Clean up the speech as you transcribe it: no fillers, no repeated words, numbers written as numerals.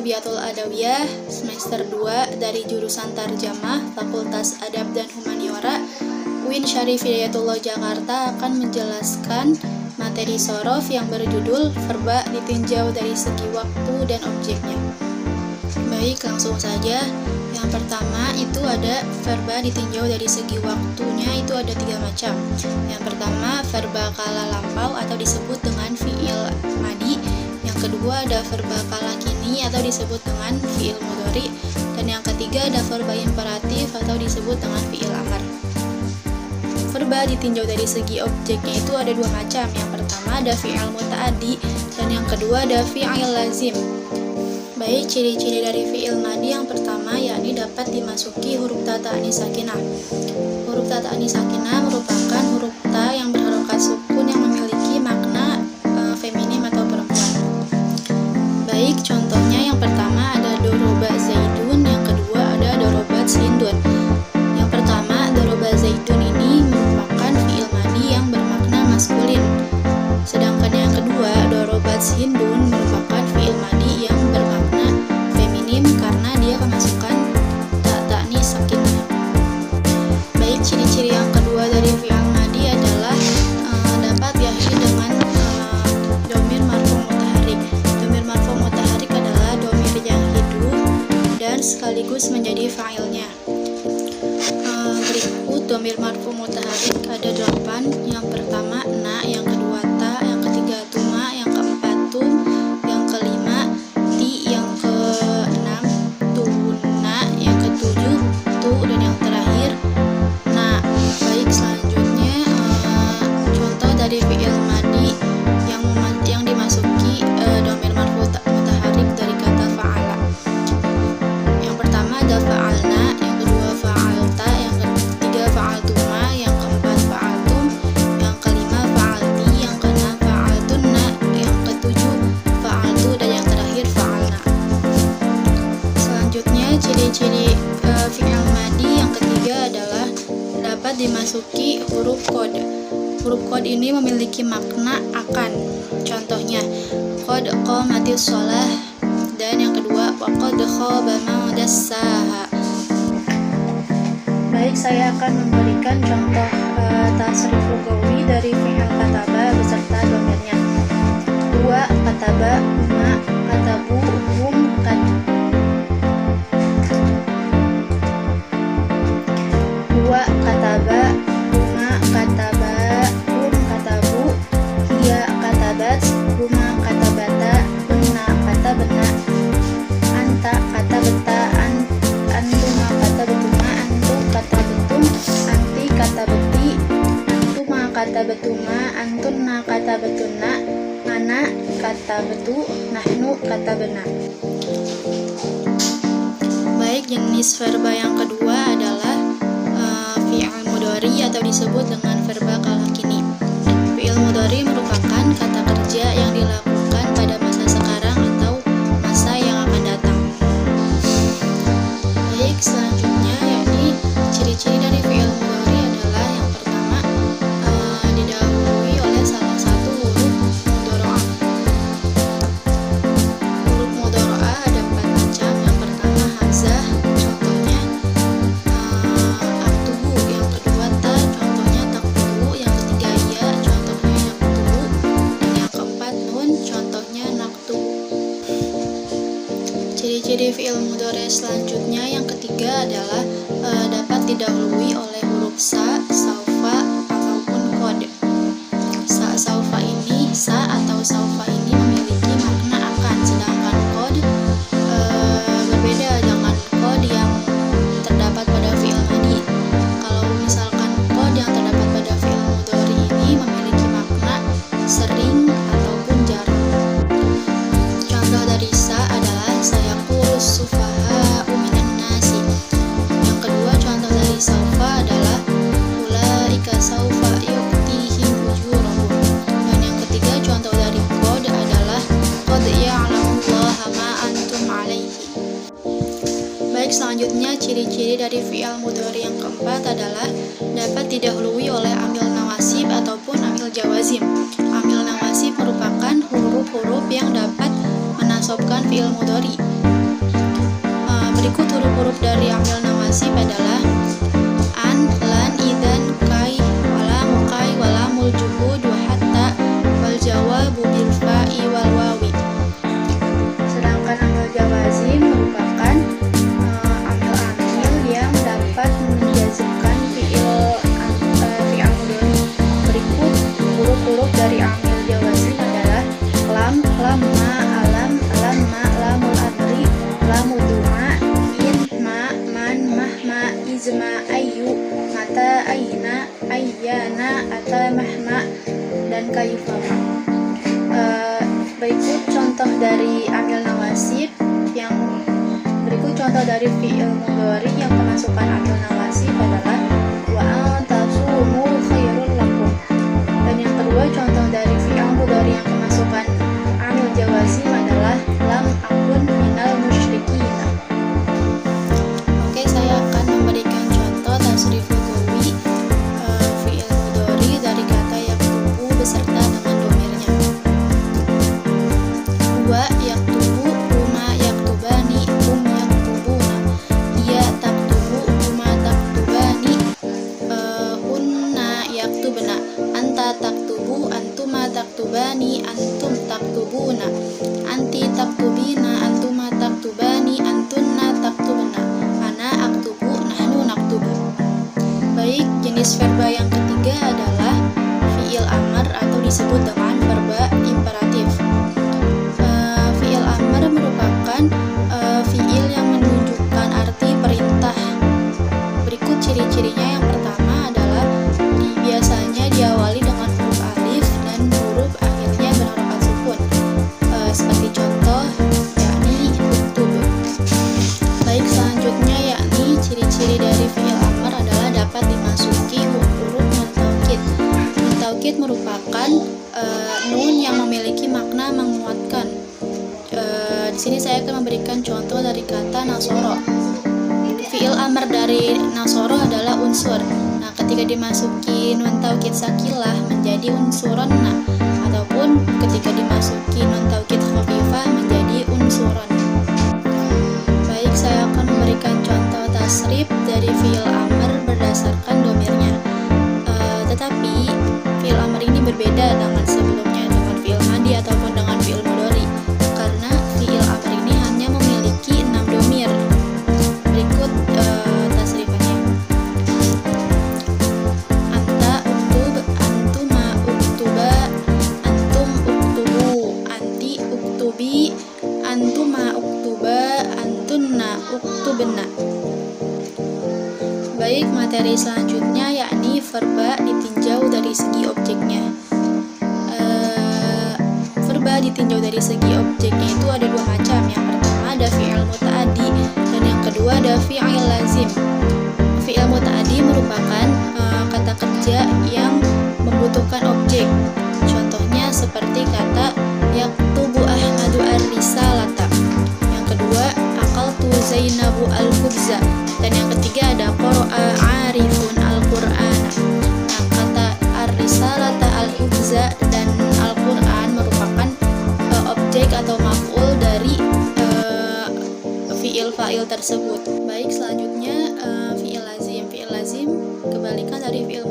Robiatul Adawiyah, semester 2 dari jurusan Tarjamah, Fakultas Adab dan Humaniora, UIN Syarif Hidayatullah Jakarta akan menjelaskan materi sorof yang berjudul verba ditinjau dari segi waktu dan objeknya. Baik, langsung saja. Yang pertama itu ada verba ditinjau dari segi waktunya, itu ada 3 macam. Yang pertama verba kala lampau atau disebut dengan fi'il madi. Yang kedua ada verba kala kini atau disebut dengan fi'il mudhari. Dan yang ketiga ada verba imperatif atau disebut dengan fi'il amar. Verba ditinjau dari segi objeknya itu ada 2 macam. Yang pertama ada fi'il muta'addi dan yang kedua ada fi'il lazim. Baik, ciri-ciri dari fi'il madi yang pertama yakni dapat dimasuki huruf ta ta'nis sakinah. Huruf ta ta'nis sakinah merupakan huruf ta yang berharokat sukun yang memiliki makna feminim atau perempuan. Baik, contohnya yang pertama ada doroba zaidun, yang kedua ada dorobat hindun. Yang pertama, doroba zaidun ini merupakan fi'il madi yang bermakna maskulin. Sedangkan yang kedua, dorobat hindun merupakan fi'il madi yang bermakna feminim karena dia kemasukan ta ta'nis sakinah. Baik, ciri-ciri yang kedua dari fi'il madi adalah dapat diakhiri dengan domir marfu mutaharik. Domir marfu mutaharik adalah domir yang hidup dan sekaligus menjadi fa'ilnya. Berikut domir marfu mutaharik ada 8. Yang pertama na, yang kedua ta, yang ketiga tuma, yang keempat tum, yang kelima ti, yang keenam tuna, yang ketujuh tu, dan yang terakhir na. Baik, selanjutnya contoh dari fi'il madi yang dimasuki domir marfu mutaharik dari kata fa'ala. Yang pertama ada fa'alna, yang kedua fa'alta, yang ketiga fa'altuma, yang keempat fa'altum, yang kelima fa'alti, yang keenam fa'altunna, yang ketujuh fa'altu, dan yang terakhir fa'alna. Selanjutnya ciri-ciri fi'il madi yang ketiga adalah dapat dimasuki huruf qad. Huruf qad ini memiliki makna akan. Contohnya qad qamatis shalah, dan yang kedua wa qad khaba man dassaha. Baik, saya akan memberikan contoh tasrif lugawi dari fi'il kataba beserta domirnya. 2 kataba, huma, katabu, hum, kad. 2 kataba, huma, kataba, hum, katabu, hiya katabat, huma katabata, hunna katabna, anta katabta, antuma katabtuma, antum katabetum, anti katabeti, antuma katabetuma, antunna katabetunna, ana katabetu, nahnu katabena. Baik, jenis verba yang kedua adalah fi'il mudhari atau disebut dengan verba kala kini. Fi'il mudhari merupakan kata kerja yang dilakukan pada masa sekarang atau masa yang akan datang. Baik, selanjutnya yakni ciri-ciri dari fi'il mudhari adalah yang pertama didahului oleh salah satu huruf mudhari'ah. Huruf mudhari'ah ada 4 macam. Yang pertama hamzah, contohnya aktubu, yang kedua ta, contohnya taktubu, yang ketiga ya, contohnya yaktubu, dan yang keempat nun, contohnya naktubu. Ciri-ciri fi'il mudhari selanjutnya yang ketiga adalah dapat didahului oleh huruf sa, saufa, ataupun qad. Sa atau saufa ini memiliki makna akan, sedangkan qad berbeda dengan qad yang terdapat pada fi'il madi. Kalau misalkan qad yang terdapat pada fi'il mudhari ini memiliki makna sering ataupun jarang. Contoh dari sa adalah sayaqulus sufaha'u minan nasi. Yang kedua contoh dari saufa adalah ulaika saufa yu'tihim ujurahum. Dan yang ketiga contoh dari qad adalah qad ya'lamullaha ma antum 'alaihi. Baik, selanjutnya ciri-ciri dari fi'il mudhari yang keempat adalah dapat didahului oleh amil nawasib ataupun amil jawazim. Amil nawasib merupakan huruf-huruf yang dapat menasabkan fi'il mudhari. Berikut huruf-huruf dari amil nawasib adalah an, lan, idan, kai, walam, kai, walamul juhud, wa hatta, wal jawabu bil fa'i wal wawi. Sedangkan amil jawazim merupakan amil-amil yang dapat menjazmkan fi'il mudhari. Berikut huruf-huruf dari amil jawazim adalah lam, lamma, alam, alamma, lamul amri, lamul du'a, in, ma, man, mahma, izma, ayu, mata, aina, ayyana, ata, mahma, dan kayfama. Berikut contoh dari amil nawasib berikut contoh dari fi'il mudhari yang kemasukan amil nawasib adalah wa antasumu khairul lakum. Dan yang kedua contoh dari fi'il mudhari yang kemasukan amil jawazim adalah lam akun minal musyrikin. Oke, saya akan memberikan contoh tasrif lugawi fi'il mudhari dari kata yaktubu beserta dengan domirnya. Wa yaktubu, huma yaktubani, hum yaktubuna, iya taktubu, huma taktubani, hunna yaktubna, anta taktubu, antuma taktubani, antum taktubuna, anti taktubina, antuma taktubani, antunna taktubna, ana aktubu, nahnu naktubu. Baik, jenis verba yang ketiga adalah fi'il amar atau disebut dengan verba imperatif. Fi'il amar merupakan fi'il yang menunjukkan arti perintah. Berikut ciri-cirinya. Yang pertama adalah biasanya diawali dengan huruf alif dan huruf akhirnya berharokat sukun, seperti contoh yakni uktub. Baik, selanjutnya yakni ciri-ciri dari fi'il amar adalah dapat dimasuki huruf nun taukid. Nun taukid merupakan nun yang memiliki makna menguatkan. Di sini saya akan memberikan contoh dari kata nasoro. Fi'il amar dari nasoro adalah unsur. Nah, ketika dimasuki nun taukid sakilah menjadi unsuronna, ataupun ketika dimasuki nun taukid khafifah menjadi unsuron. Baik, saya akan memberikan contoh tasrif dari fi'il amar berdasarkan domirnya. Tetapi fi'il amar ini berbeda dengan sebelumnya, dengan fi'il madi ataupun dengan fi'il mudhari, karena fi'il amar ini hanya memiliki 6 domir. Berikut tasrifannya. Anta uktub, antuma uktuba, antum uktubu, anti uktubi, antuma uktuba, antunna uktubna. Baik, materi selanjutnya yakni verba ditinjau dari segi objeknya. Verba ditinjau dari segi objeknya itu ada dua macam. Yang pertama ada fi'il muta'addi dan yang kedua ada fi'il lazim. Fi'il muta'addi merupakan kata kerja yang membutuhkan objek. Contohnya seperti kata yaktubu Ahmadu ar-risalata. Yang kedua akaltu Zainabu al-khubza. Dan yang ketiga ada qara'a arifun al-Qur'an. Nah, kata ar-risalata, al-khubza dan al-Qur'an merupakan objek atau maf'ul dari fi'il fa'il tersebut. Baik, selanjutnya fi'il lazim. Fi'il lazim kebalikan dari fi'il